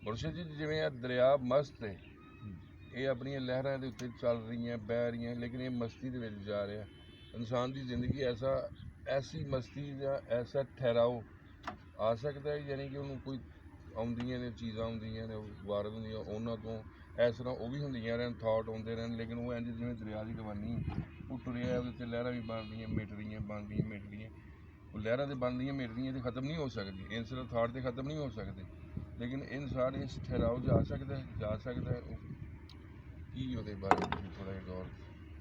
ਮੁਰਸ਼ਿਦ ਜੀ ਜਿਵੇਂ ਇਹ ਦਰਿਆ ਮਸਤ ਹੈ, ਇਹ ਆਪਣੀਆਂ ਲਹਿਰਾਂ ਦੇ ਉੱਤੇ ਚੱਲ ਰਹੀਆਂ, ਬਹਿ ਰਹੀਆਂ, ਲੇਕਿਨ ਇਹ ਮਸਤੀ ਦੇ ਵਿੱਚ ਜਾ ਰਿਹਾ। ਇਨਸਾਨ ਦੀ ਜ਼ਿੰਦਗੀ ਐਸੀ ਮਸਤੀ ਜਾਂ ਐਸਾ ਠਹਿਰਾਓ ਆ ਸਕਦਾ ਹੈ, ਯਾਨੀ ਕਿ ਉਹਨੂੰ ਕੋਈ ਆਉਂਦੀਆਂ ਨੇ ਚੀਜ਼ਾਂ ਆਉਂਦੀਆਂ ਨੇ ਵਾਰਦ ਹੁੰਦੀਆਂ, ਉਹਨਾਂ ਤੋਂ ਇਸ ਤਰ੍ਹਾਂ ਉਹ ਵੀ ਹੁੰਦੀਆਂ ਰਹਿਣ, ਥਾਟ ਆਉਂਦੇ ਰਹਿਣ, ਲੇਕਿਨ ਉਹ ਇੰਝ ਜਿਵੇਂ ਦਰਿਆ ਦੀ ਕਹਾਣੀ ਉਹ ਤੁਰਿਆ, ਉਹਦੇ 'ਤੇ ਲਹਿਰਾਂ ਵੀ ਬਣਦੀਆਂ ਮਿਟ ਰਹੀਆਂ, ਬਣਦੀਆਂ ਮਿਟ ਰਹੀਆਂ। ਉਹ ਲਹਿਰਾਂ ਤੇ ਬਣਦੀਆਂ ਮਿਟ ਰਹੀਆਂ ਤੇ ਖ਼ਤਮ ਨਹੀਂ ਹੋ ਸਕਦੀ, ਇਸ ਤਰ੍ਹਾਂ ਥਾਟ ਤੇ ਖ਼ਤਮ ਨਹੀਂ ਹੋ ਸਕਦੇ, ਲੇਕਿਨ ਇਨਸਾਨ ਇਸ ਠਹਿਰਾਓ ਜਾ ਸਕਦਾ ਹੈ। ਉਹ ਕੀ ਉਹਦੇ ਬਾਰੇ ਤੁਸੀਂ ਥੋੜ੍ਹਾ ਜਿਹਾ ਗੌਰ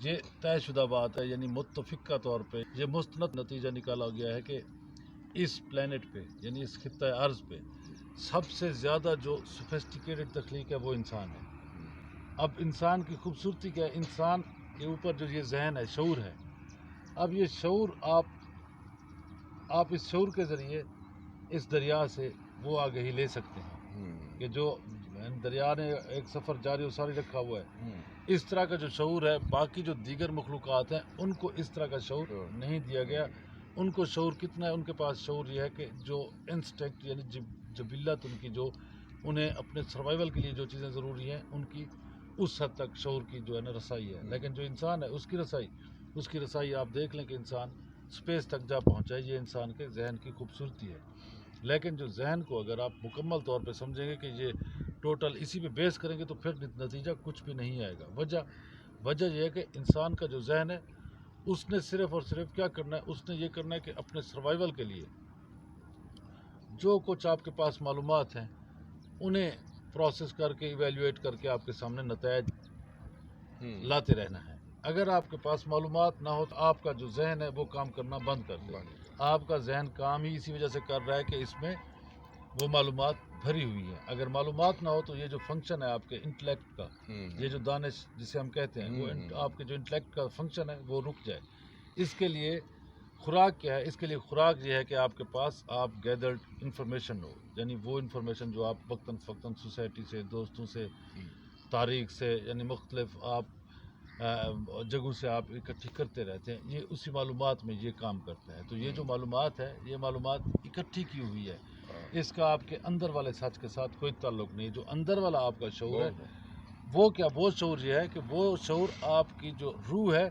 یہ طے شدہ بات ہے، یعنی متفقہ طور پہ یہ مستند نتیجہ نکالا گیا ہے کہ اس پلانٹ پہ یعنی اس خطۂ ارض پہ سب سے زیادہ جو سوفسٹیکیٹڈ تخلیق ہے وہ انسان ہے۔ اب انسان کی خوبصورتی کیا ہے؟ انسان کے اوپر جو یہ ذہن ہے، شعور ہے، اب یہ شعور آپ اس شعور کے ذریعے اس دریا سے وہ آگہی لے سکتے ہیں کہ جو دریا نے ایک سفر جاری و ساری رکھا ہوا ہے، اس طرح کا جو شعور ہے باقی جو دیگر مخلوقات ہیں ان کو اس طرح کا شعور نہیں دیا گیا۔ ان کو شعور کتنا ہے؟ ان کے پاس شعور یہ ہے کہ جو انسٹنکٹ یعنی جبلت ان کی جو انہیں اپنے سروائیول کے لیے جو چیزیں ضروری ہیں ان کی اس حد تک شعور کی جو ہے نا رسائی ہے۔ لیکن جو انسان ہے اس کی رسائی آپ دیکھ لیں کہ انسان سپیس تک جا پہنچا ہے، یہ انسان کے ذہن کی خوبصورتی ہے۔ لیکن جو ذہن کو اگر آپ مکمل طور پہ سمجھیں گے کہ یہ ٹوٹل اسی پہ بیس کریں گے تو پھر نتیجہ کچھ بھی نہیں آئے گا۔ وجہ یہ ہے کہ انسان کا جو ذہن ہے اس نے صرف اور صرف کیا کرنا ہے؟ اس نے یہ کرنا ہے کہ اپنے سروائیول کے لیے جو کچھ آپ کے پاس معلومات ہیں انہیں پروسیس کر کے ایویلیویٹ کر کے آپ کے سامنے نتائج لاتے رہنا ہے۔ اگر آپ کے پاس معلومات نہ ہو تو آپ کا جو ذہن ہے وہ کام کرنا بند کر دے۔ آپ کا ذہن کام ہی اسی وجہ سے کر رہا ہے کہ اس میں وہ معلومات بھری ہوئی ہیں۔ اگر معلومات نہ ہو تو یہ جو فنکشن ہے آپ کے انٹلیکٹ کا، یہ جو دانش جسے ہم کہتے ہیں، وہ آپ کے جو انٹلیکٹ کا فنکشن ہے وہ رک جائے۔ اس کے لیے خوراک کیا ہے؟ اس کے لیے خوراک یہ ہے کہ آپ کے پاس آپ گیدرڈ انفارمیشن ہو، یعنی وہ انفارمیشن جو آپ وقتاً فوقتاً سوسائٹی سے، دوستوں سے، تاریخ سے، یعنی مختلف آپ جگہوں سے آپ اکٹھی کرتے رہتے ہیں، یہ اسی معلومات میں یہ کام کرتا ہے۔ تو یہ جو معلومات ہے یہ معلومات اکٹھی کی ہوئی ہے، اس کا آپ کے اندر والے سچ کے ساتھ کوئی تعلق نہیں۔ جو اندر والا آپ کا شعور ہے وہ شعور یہ ہے کہ وہ شعور آپ کی جو روح ہے،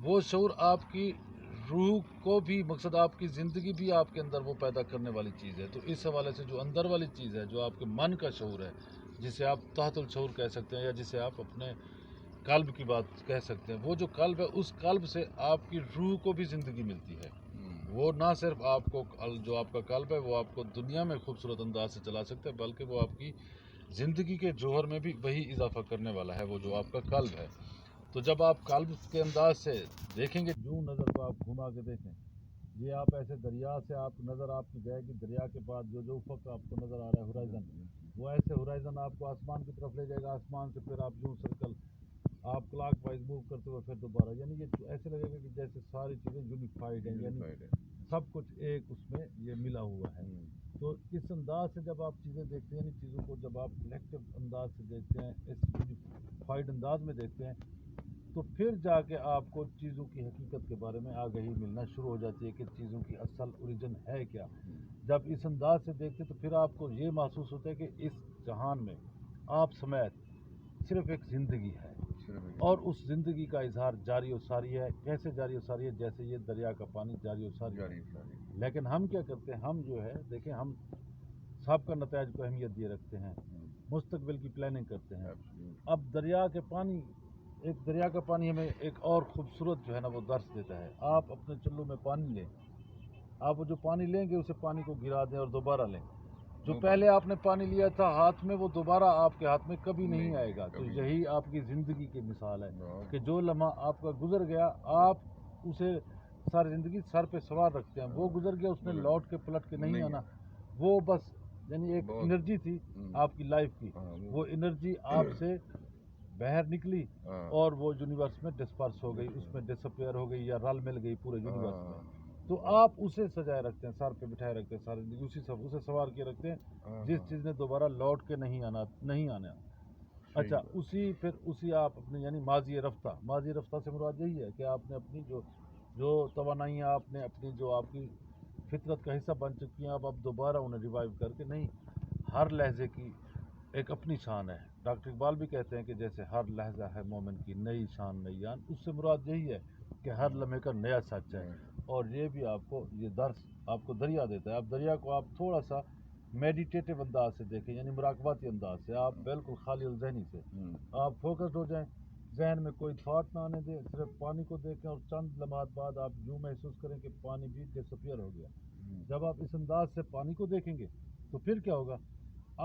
وہ شعور آپ کی روح کو بھی مقصد آپ کی زندگی بھی آپ کے اندر وہ پیدا کرنے والی چیز ہے۔ تو اس حوالے سے جو اندر والی چیز ہے، جو آپ کے من کا شعور ہے، جسے آپ تحت الشعور کہہ سکتے ہیں یا جسے آپ اپنے قلب کی بات کہہ سکتے ہیں، وہ جو قلب ہے اس قلب سے آپ کی روح کو بھی زندگی ملتی ہے۔ وہ نہ صرف آپ کو جو آپ کا قلب ہے وہ آپ کو دنیا میں خوبصورت انداز سے چلا سکتا ہے، بلکہ وہ آپ کی زندگی کے جوہر میں بھی وہی اضافہ کرنے والا ہے، وہ جو آپ کا قلب ہے۔ تو جب آپ قلب کے انداز سے دیکھیں گے، یوں نظر کو آپ گھما کے دیکھیں، یہ آپ ایسے دریا سے آپ نظر آپ کی جائے گی، دریا کے بعد جو افق آپ کو نظر آ رہا ہے ہورائزن، وہ ایسے ہورائزن آپ کو آسمان کی طرف لے جائے گا، آسمان سے پھر آپ یوں سرکل آپ کلاک وائز موو کرتے ہوئے پھر دوبارہ، یعنی یہ ایسے لگے گا کہ جیسے ساری چیزیں یونیفائڈ ہیں، یعنی سب کچھ ایک اس میں یہ ملا ہوا ہے۔ تو اس انداز سے جب آپ چیزیں دیکھتے ہیں، یعنی چیزوں کو جب آپ کلیکٹو انداز سے دیکھتے ہیں، اس یونیفائڈ انداز میں دیکھتے ہیں، تو پھر جا کے آپ کو چیزوں کی حقیقت کے بارے میں آگہی ملنا شروع ہو جاتی ہے کہ چیزوں کی اصل اوریجن ہے کیا۔ جب اس انداز سے دیکھتے تو پھر آپ کو یہ محسوس ہوتا ہے کہ اس جہان میں آپ سمیت صرف ایک زندگی ہے، اور اس زندگی کا اظہار جاری و ساری ہے۔ کیسے جاری و ساری ہے؟ جیسے یہ دریا کا پانی جاری و ساری ہے۔ لیکن ہم کیا کرتے ہیں؟ ہم جو ہے دیکھیں، ہم سب کا نتائج کو اہمیت دیے رکھتے ہیں، مستقبل کی پلاننگ کرتے ہیں۔ اب دریا کا پانی ہمیں ایک اور خوبصورت جو ہے نا وہ درس دیتا ہے۔ آپ اپنے چلو میں پانی لیں، آپ جو پانی لیں گے اسے پانی کو گرا دیں اور دوبارہ لیں، جو پہلے آپ نے پانی لیا تھا ہاتھ میں وہ دوبارہ آپ کے ہاتھ میں کبھی نہیں آئے گا۔ تو یہی آپ کی زندگی کی مثال ہے کہ جو لمحہ آپ کا گزر گیا، آپ اسے ساری زندگی سر پہ سوار رکھتے ہیں، وہ گزر گیا، اس نے لوٹ کے پلٹ کے نہیں آنا۔ وہ بس یعنی ایک انرجی تھی آپ کی لائف کی، وہ انرجی آپ سے باہر نکلی اور وہ یونیورس میں ڈسپرس ہو گئی، اس میں ڈس اپیئر ہو گئی یا رل مل گئی پورے یونیورس میں۔ تو آپ اسے سجائے رکھتے ہیں، سر پہ بٹھائے رکھتے ہیں، ساری زندگی اسے سوار کے رکھتے ہیں، جس چیز نے دوبارہ لوٹ کے نہیں آنا۔ اچھا، اسی آپ اپنے یعنی ماضی رفتہ سے مراد یہی ہے کہ آپ نے اپنی جو توانائیاں آپ نے اپنی جو آپ کی فطرت کا حصہ بن چکی ہیں، آپ دوبارہ انہیں ریوائیو کر کے نہیں، ہر لہجے کی ایک اپنی شان ہے۔ ڈاکٹر اقبال بھی کہتے ہیں کہ جیسے ہر لہجہ ہے مومن کی نئی شان نئی آن، اس سے مراد یہی ہے کہ ہر لمحے کا نیا سچ ہے۔ اور یہ بھی آپ کو یہ درس آپ کو دریا دیتا ہے۔ اب دریا کو آپ تھوڑا سا میڈیٹیٹو انداز سے دیکھیں، یعنی مراقباتی انداز سے، آپ بالکل خالی الذہنی سے آپ فوکسڈ ہو جائیں، ذہن میں کوئی تھاٹ نہ آنے دیں، صرف پانی کو دیکھیں اور چند لمحات بعد آپ یوں محسوس کریں کہ پانی بھی ڈس اپیئر ہو گیا۔ جب آپ اس انداز سے پانی کو دیکھیں گے تو پھر کیا ہوگا؟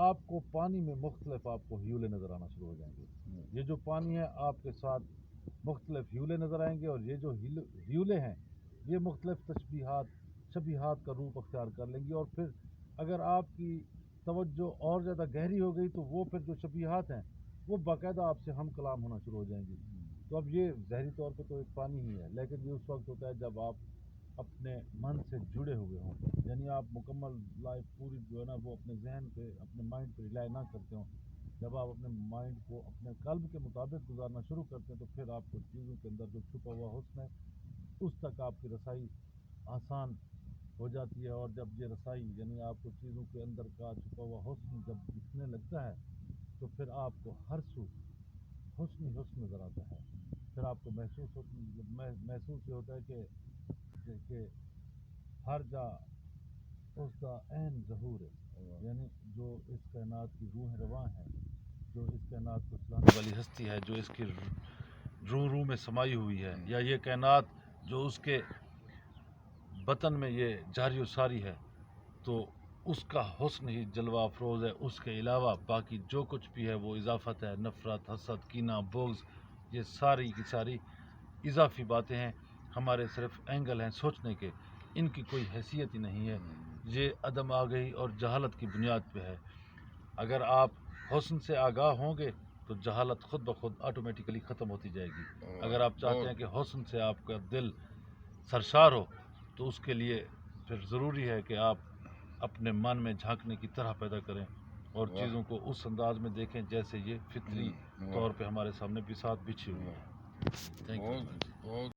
آپ کو پانی میں مختلف آپ کو ہیولے نظر آنا شروع ہو جائیں گے۔ یہ جو پانی ہے آپ کے ساتھ مختلف حیولے نظر آئیں گے، اور یہ جو حیولے ہیں یہ مختلف شبیہات کا روپ اختیار کر لیں گی، اور پھر اگر آپ کی توجہ اور زیادہ گہری ہو گئی تو وہ پھر جو شبیہات ہیں وہ باقاعدہ آپ سے ہم کلام ہونا شروع ہو جائیں گی. تو اب یہ ظاہری طور پہ تو ایک پانی ہی ہے، لیکن یہ اس وقت ہوتا ہے جب آپ اپنے من سے جڑے ہوئے ہوں، یعنی آپ مکمل لائف پوری جو ہے نا وہ اپنے ذہن پہ، اپنے مائنڈ پہ ریلائی نہ کرتے ہوں. جب آپ اپنے مائنڈ کو اپنے قلب کے مطابق گزارنا شروع کرتے ہیں تو پھر آپ کو چیزوں کے اندر جو چھپا ہوا حسن ہے اس تک آپ کی رسائی آسان ہو جاتی ہے. اور جب یہ رسائی یعنی آپ کو چیزوں کے اندر کا چھپا ہوا حسن جب دکھنے لگتا ہے تو پھر آپ کو ہر سو حسن ہی حسن نظر آتا ہے. پھر آپ کو محسوس یہ ہوتا ہے کہ ہر جا اس کا عین ظہور ہے، یعنی جو اس کائنات کی روح رواں ہے، جو اس کائنات کو چلانے والی ہستی ہے، جو اس کی روح میں سمائی ہوئی ہے، یا یہ کائنات جو اس کے بطن میں یہ جاری و ساری ہے، تو اس کا حسن ہی جلوہ افروز ہے. اس کے علاوہ باقی جو کچھ بھی ہے وہ اضافت ہے. نفرت، حسد، کینہ، بغض، یہ ساری کی ساری اضافی باتیں ہیں، ہمارے صرف اینگل ہیں سوچنے کے. ان کی کوئی حیثیت ہی نہیں ہے. یہ عدم آگہی اور جہالت کی بنیاد پہ ہے. اگر آپ حسن سے آگاہ ہوں گے تو جہالت خود بخود آٹومیٹیکلی ختم ہوتی جائے گی. اگر آپ چاہتے ہیں کہ حسن سے آپ کا دل سرشار ہو تو اس کے لیے پھر ضروری ہے کہ آپ اپنے من میں جھانکنے کی طرح پیدا کریں اور چیزوں کو اس انداز میں دیکھیں جیسے یہ فطری طور پہ ہمارے سامنے بساط بچھی ہوئی ہے. Thank you.